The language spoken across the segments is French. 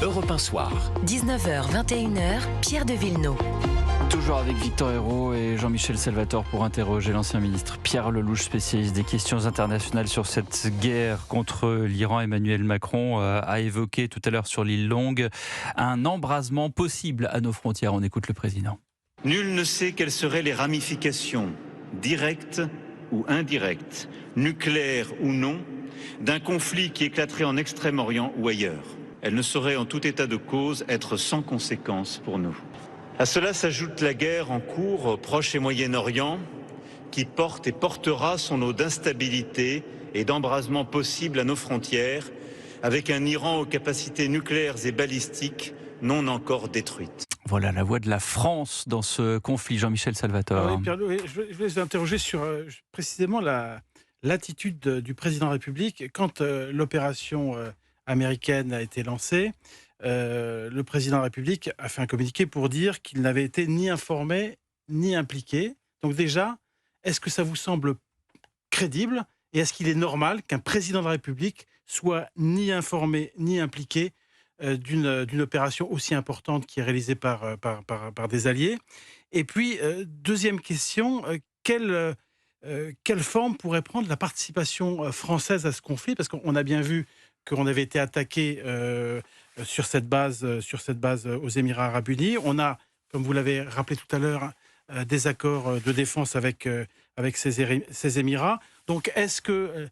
Europe 1 Soir. 19h, 21h, Pierre de Villeneuve. Toujours avec Victor Hérault et Jean-Michel Salvatore pour interroger l'ancien ministre Pierre Lellouche, spécialiste des questions internationales sur cette guerre contre l'Iran. Emmanuel Macron a évoqué tout à l'heure sur l'île Longue un embrasement possible à nos frontières. On écoute le président. Nul ne sait quelles seraient les ramifications, directes ou indirectes, nucléaires ou non, d'un conflit qui éclaterait en Extrême-Orient ou ailleurs. Elle ne saurait en tout état de cause être sans conséquences pour nous. À cela s'ajoute la guerre en cours au Proche et Moyen-Orient qui porte et portera son lot d'instabilité et d'embrasement possible à nos frontières avec un Iran aux capacités nucléaires et balistiques non encore détruites. Voilà la voix de la France dans ce conflit. Jean-Michel Salvatore. Oui, Pierre, je vais vous interroger sur précisément l'attitude du président de la République quand l'opération américaine a été lancée. Le président de la République a fait un communiqué pour dire qu'il n'avait été ni informé ni impliqué. Donc déjà, est-ce que ça vous semble crédible et est-ce qu'il est normal qu'un président de la République soit ni informé ni impliqué d'une opération aussi importante qui est réalisée par des alliés? Et puis, deuxième question, quelle forme pourrait prendre la participation française à ce conflit? Parce qu'on a bien vu qu'on avait été attaqué sur cette base aux Émirats Arabes Unis. On a, comme vous l'avez rappelé tout à l'heure, des accords de défense avec ces Émirats. Donc, est-ce que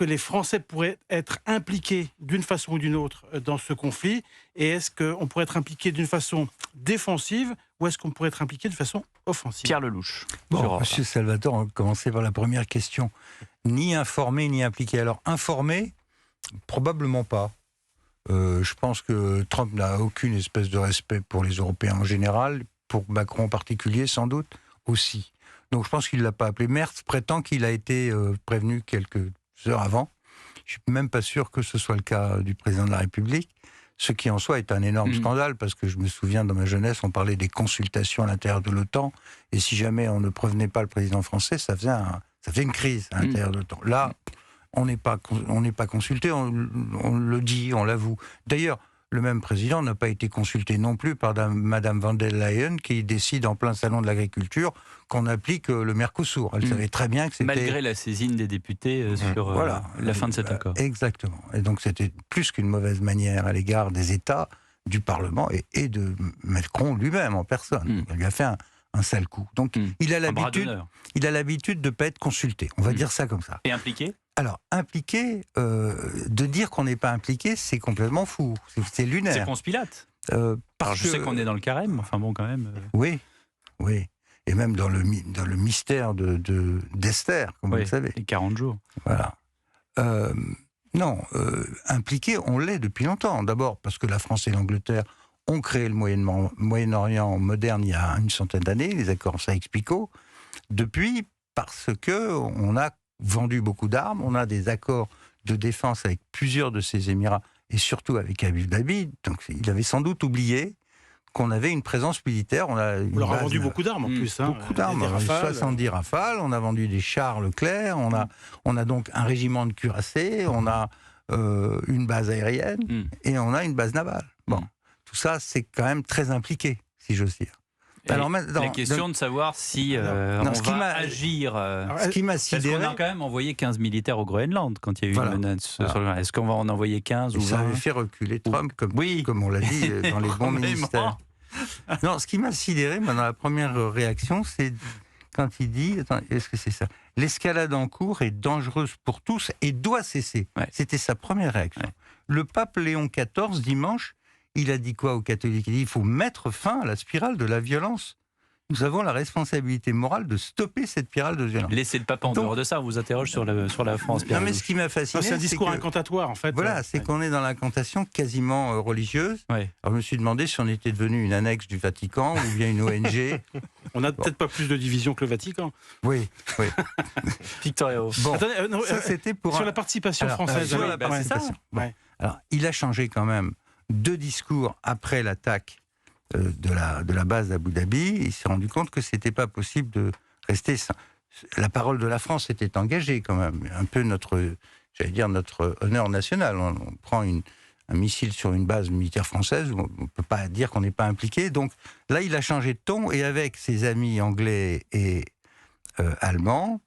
les Français pourraient être impliqués d'une façon ou d'une autre dans ce conflit? Et est-ce qu'on pourrait être impliqué d'une façon défensive ou est-ce qu'on pourrait être impliqué de façon offensive? Pierre Lellouche. Bon, Monsieur Salvatore, on va commencer par la première question. Ni informé, ni impliqué. Alors, informé, probablement pas. Je pense que Trump n'a aucune espèce de respect pour les Européens en général, pour Macron en particulier, sans doute aussi. Donc je pense qu'il ne l'a pas appelé. Merz prétend qu'il a été prévenu quelques heures avant. Je ne suis même pas sûr que ce soit le cas du président de la République, ce qui en soi est un énorme scandale, parce que je me souviens, dans ma jeunesse, on parlait des consultations à l'intérieur de l'OTAN, et si jamais on ne prévenait pas le président français, ça faisait une crise à l'intérieur de l'OTAN. Là, on n'est pas consulté, on le dit, on l'avoue. D'ailleurs, le même président n'a pas été consulté non plus par Madame van der Leyen, qui décide en plein salon de l'agriculture qu'on applique le Mercosur. Elle savait très bien que c'était... Malgré la saisine des députés sur la fin de cet accord. Exactement. Et donc c'était plus qu'une mauvaise manière à l'égard des États, du Parlement et de Macron lui-même en personne. Il lui a fait un sale coup. Donc il a l'habitude de ne pas être consulté. On va dire ça comme ça. Et impliqué ? Alors, impliqué, de dire qu'on n'est pas impliqué, c'est complètement fou. C'est lunaire. C'est Ponce Pilate. Je sais qu'on est dans le carême, enfin bon, quand même. Oui. Et même dans le mystère d'Esther, comme vous le savez. Les 40 jours. Voilà. Non, impliqué, on l'est depuis longtemps. D'abord, parce que la France et l'Angleterre ont créé le Moyen-Orient moderne il y a une centaine d'années, les accords Sykes-Picot. Depuis, parce qu'on a vendu beaucoup d'armes, on a des accords de défense avec plusieurs de ces Émirats, et surtout avec Abu Dhabi, donc il avait sans doute oublié qu'on avait une présence militaire. On leur a vendu beaucoup d'armes en plus. Beaucoup d'armes, 70 Rafales, on a vendu des chars Leclerc, on a donc un régiment de cuirassés, on a une base aérienne, et on a une base navale. Bon, tout ça, c'est quand même très impliqué, si j'ose dire. Alors, la question de savoir si on va agir. Ce qui m'a sidéré... Parce qu'on a quand même envoyé 15 militaires au Groenland quand il y a eu une menace. Est-ce qu'on va en envoyer 15 ou 20 ? Ça avait fait reculer Trump, comme on l'a dit, dans les bons ministères. Non, ce qui m'a sidéré, dans la première réaction, c'est quand il dit... Attends, est-ce que c'est ça ? L'escalade en cours est dangereuse pour tous et doit cesser. Ouais. C'était sa première réaction. Ouais. Le pape Léon XIV, dimanche, il a dit quoi aux catholiques ? Il dit il faut mettre fin à la spirale de la violence. Nous avons la responsabilité morale de stopper cette spirale de violence. Laissez le pape en dehors de ça, on vous interroge sur la France. Non, mais ce qui m'a fasciné, c'est un discours incantatoire, en fait. Voilà, c'est qu'on est dans l'incantation quasiment religieuse. Ouais. Alors je me suis demandé si on était devenu une annexe du Vatican ou bien une ONG. On n'a peut-être pas plus de division que le Vatican. Oui. Victor Hérault. Bon, ça, c'était pour sur la participation française. Sur la participation. Bon. Alors, il a changé quand même 2 discours après l'attaque de la base d'Abu Dhabi. Il s'est rendu compte que c'était pas possible de rester sans. La parole de la France était engagée quand même, un peu notre honneur national. On prend un missile sur une base militaire française, on ne peut pas dire qu'on n'est pas impliqué. Donc là, il a changé de ton, et avec ses amis anglais et allemands,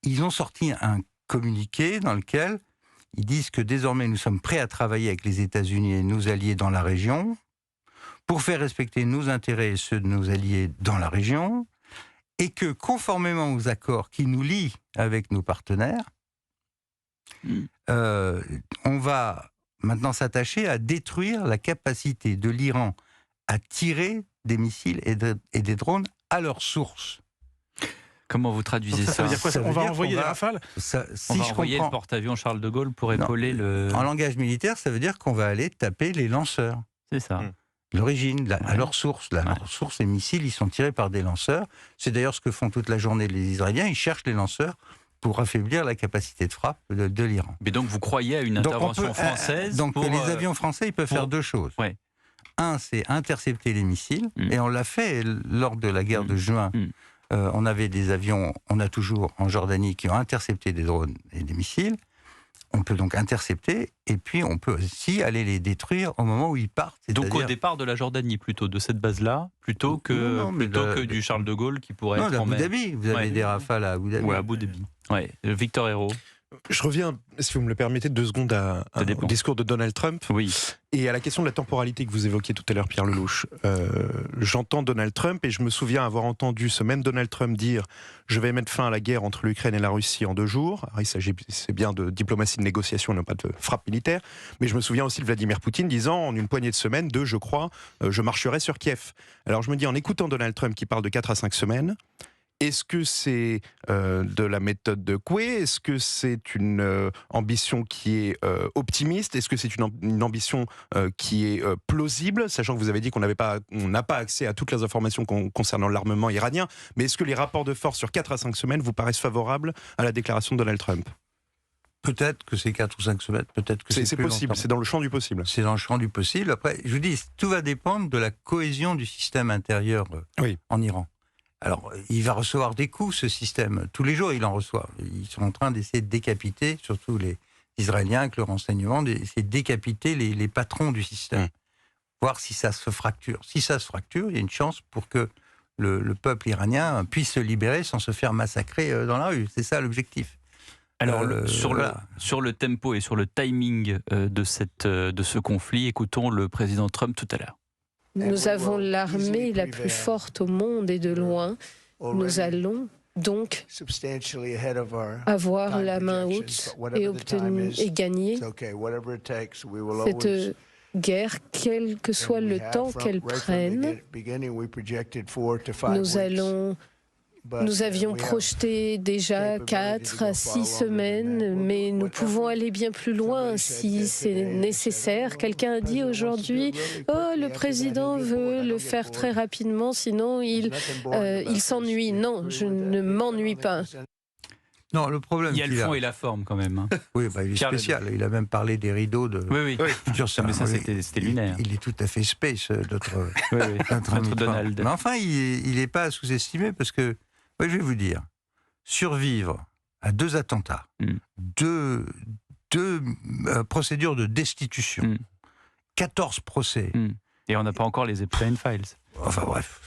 ils ont sorti un communiqué dans lequel ils disent que désormais nous sommes prêts à travailler avec les États-Unis et nos alliés dans la région pour faire respecter nos intérêts et ceux de nos alliés dans la région, et que conformément aux accords qui nous lient avec nos partenaires, on va maintenant s'attacher à détruire la capacité de l'Iran à tirer des missiles et des drones à leur source. Comment vous traduisez ça? Ça veut dire quoi? On va envoyer des Rafales? On va envoyer le porte-avions Charles de Gaulle pour épauler le... En langage militaire, ça veut dire qu'on va aller taper les lanceurs. C'est ça. L'origine, à leur source. Leur source, les missiles, ils sont tirés par des lanceurs. C'est d'ailleurs ce que font toute la journée les Israéliens. Ils cherchent les lanceurs pour affaiblir la capacité de frappe de l'Iran. Mais donc vous croyez à une intervention française? Donc les avions français, ils peuvent faire deux choses. Ouais. Un, c'est intercepter les missiles. Et on l'a fait lors de la guerre de juin. On avait des avions, on a toujours en Jordanie, qui ont intercepté des drones et des missiles. On peut donc intercepter, et puis on peut aussi aller les détruire au moment où ils partent. Donc au départ de la Jordanie, plutôt, de cette base-là, plutôt que du Charles de Gaulle qui pourrait être en mer. Abu Dhabi, vous avez des Rafales à Abu Dhabi. Oui, à Abu Dhabi. Ouais. Victor Hérault. Je reviens, si vous me le permettez, 2 secondes au discours de Donald Trump. Oui. Et à la question de la temporalité que vous évoquiez tout à l'heure, Pierre Lelouch. J'entends Donald Trump et je me souviens avoir entendu ce même Donald Trump dire « Je vais mettre fin à la guerre entre l'Ukraine et la Russie en 2 jours ». Alors, c'est bien de diplomatie de négociation, non pas de frappe militaire. Mais je me souviens aussi de Vladimir Poutine disant en une poignée de semaines, 2 je crois, je marcherai sur Kiev. Alors je me dis, en écoutant Donald Trump qui parle de 4 à 5 semaines, est-ce que c'est de la méthode de Coué? Est-ce que c'est une ambition qui est optimiste? Est-ce que c'est une ambition qui est plausible? Sachant que vous avez dit qu'on n'a pas accès à toutes les informations concernant l'armement iranien. Mais est-ce que les rapports de force sur 4 à 5 semaines vous paraissent favorables à la déclaration de Donald Trump? Peut-être que c'est 4 ou 5 semaines, peut-être que c'est plus possible, longtemps. c'est dans le champ du possible. C'est dans le champ du possible. Après, je vous dis, tout va dépendre de la cohésion du système intérieur en Iran. Alors, il va recevoir des coups, ce système. Tous les jours, il en reçoit. Ils sont en train d'essayer de décapiter, surtout les Israéliens, avec le renseignement, d'essayer de décapiter les patrons du système. Voir si ça se fracture. Si ça se fracture, il y a une chance pour que le peuple iranien puisse se libérer sans se faire massacrer dans la rue. C'est ça l'objectif. Alors, sur le tempo et sur le timing de ce conflit, écoutons le président Trump tout à l'heure. Nous avons l'armée la plus forte au monde et de loin. Nous allons donc avoir la main haute et gagner cette guerre, quel que soit le temps qu'elle prenne. Nous avions projeté déjà 4 à 6 semaines, mais nous pouvons aller bien plus loin si c'est nécessaire. Quelqu'un a dit aujourd'hui « Oh, le président veut le faire très rapidement, sinon il s'ennuie ». Non, je ne m'ennuie pas. Non, le problème, il y a le fond et la forme quand même. Hein. Oui, il est spécial. Il a même parlé des rideaux de futur ça, mais ça, c'était lunaire. Il est tout à fait space, notre Donald. Mais enfin, il n'est pas à sous-estimer parce que, je vais vous dire, survivre à 2 attentats, 2 procédures de destitution, 14 procès. Et on n'a pas encore les Epstein Files. Enfin bref,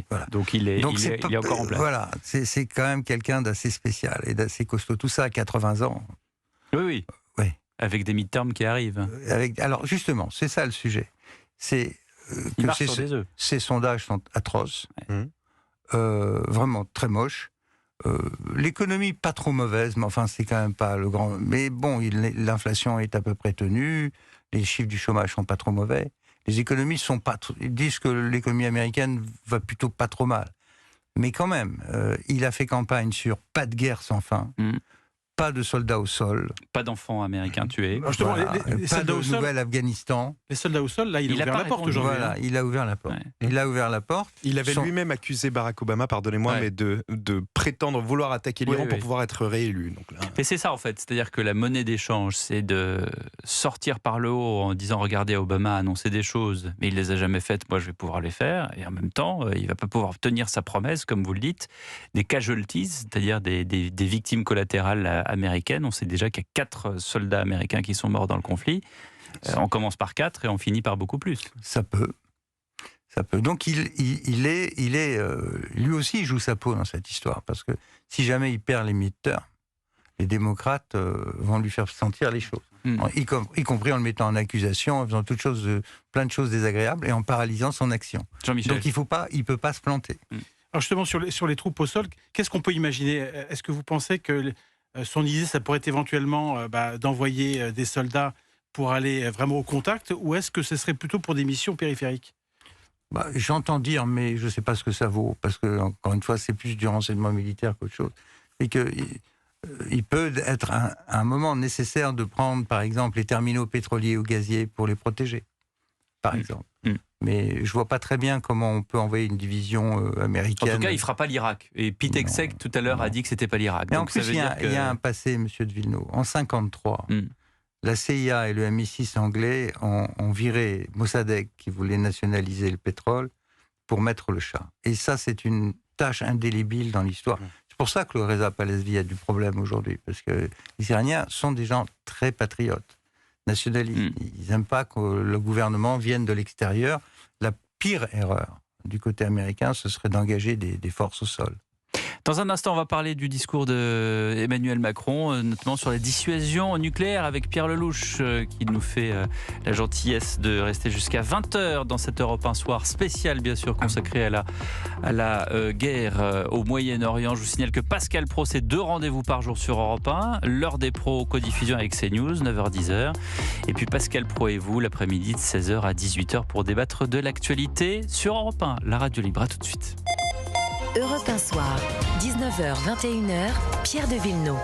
voilà. Donc il est encore en place. Voilà, c'est quand même quelqu'un d'assez spécial et d'assez costaud. Tout ça à 80 ans. Oui. Avec des midterms qui arrivent. Alors justement, c'est ça le sujet. C'est que ces sondages sont atroces, vraiment très moches. L'économie pas trop mauvaise, mais enfin c'est quand même pas le grand. Mais bon, l'inflation est à peu près tenue. Les chiffres du chômage sont pas trop mauvais. Les économies ils disent que l'économie américaine va plutôt pas trop mal. Mais quand même, il a fait campagne sur pas de guerre sans fin, pas de soldats au sol. Pas d'enfants américains tués. Justement, pas de nouvel Afghanistan. Les soldats au sol, là, il a ouvert la porte aujourd'hui. Voilà, il a ouvert la porte. Il a ouvert la porte. Il avait lui-même accusé Barack Obama, pardonnez-moi, mais de prétendre vouloir attaquer l'Iran pour pouvoir être réélu. Donc là... Mais c'est ça en fait, c'est-à-dire que la monnaie d'échange, c'est de sortir par le haut en disant regardez, Obama a annoncé des choses, mais il les a jamais faites, moi je vais pouvoir les faire, et en même temps, il va pas pouvoir tenir sa promesse, comme vous le dites, des casualties, c'est-à-dire des victimes collatérales américaines. On sait déjà qu'il y a 4 soldats américains qui sont morts dans le conflit. On commence par 4 et on finit par beaucoup plus. Ça peut. Donc il est lui aussi il joue sa peau dans cette histoire, parce que si jamais il perd les midterms, les démocrates vont lui faire sentir les choses, y compris en le mettant en accusation, en faisant plein de choses désagréables et en paralysant son action. Jean-Michel. Donc il peut pas se planter. Alors justement, sur les troupes au sol, qu'est-ce qu'on peut imaginer ? Est-ce que vous pensez que son idée, ça pourrait être éventuellement d'envoyer des soldats pour aller vraiment au contact, ou est-ce que ce serait plutôt pour des missions périphériques ? J'entends dire, mais je ne sais pas ce que ça vaut, parce que, encore une fois, c'est plus du renseignement militaire qu'autre chose. Et qu'il peut être un moment nécessaire de prendre, par exemple, les terminaux pétroliers ou gaziers pour les protéger, par exemple. Mais je ne vois pas très bien comment on peut envoyer une division américaine. En tout cas, il ne fera pas l'Irak. Et Pete Hegseth, tout à l'heure, a dit que ce n'était pas l'Irak. Mais en plus, il y a un passé, monsieur de Villeneuve. En 1953, la CIA et le MI6 anglais ont viré Mossadegh, qui voulait nationaliser le pétrole, pour mettre le Shah. Et ça, c'est une tâche indélébile dans l'histoire. C'est pour ça que le Reza Pahlavi a du problème aujourd'hui, parce que les Iraniens sont des gens très patriotes, nationalistes. Ils n'aiment pas que le gouvernement vienne de l'extérieur. La pire erreur du côté américain, ce serait d'engager des forces au sol. Dans un instant, on va parler du discours d'Emmanuel Macron, notamment sur la dissuasion nucléaire, avec Pierre Lelouch, qui nous fait la gentillesse de rester jusqu'à 20h dans cette Europe 1 soir spécial, bien sûr, consacré à la guerre au Moyen-Orient. Je vous signale que Pascal Praud, c'est 2 rendez-vous par jour sur Europe 1. L'heure des pros, codiffusion avec CNews, 9h-10h. Et puis Pascal Praud et vous, l'après-midi de 16h à 18h pour débattre de l'actualité sur Europe 1, la radio libre. À tout de suite. Europe 1 soir, 19h-21h, Pierre de Villeneuve.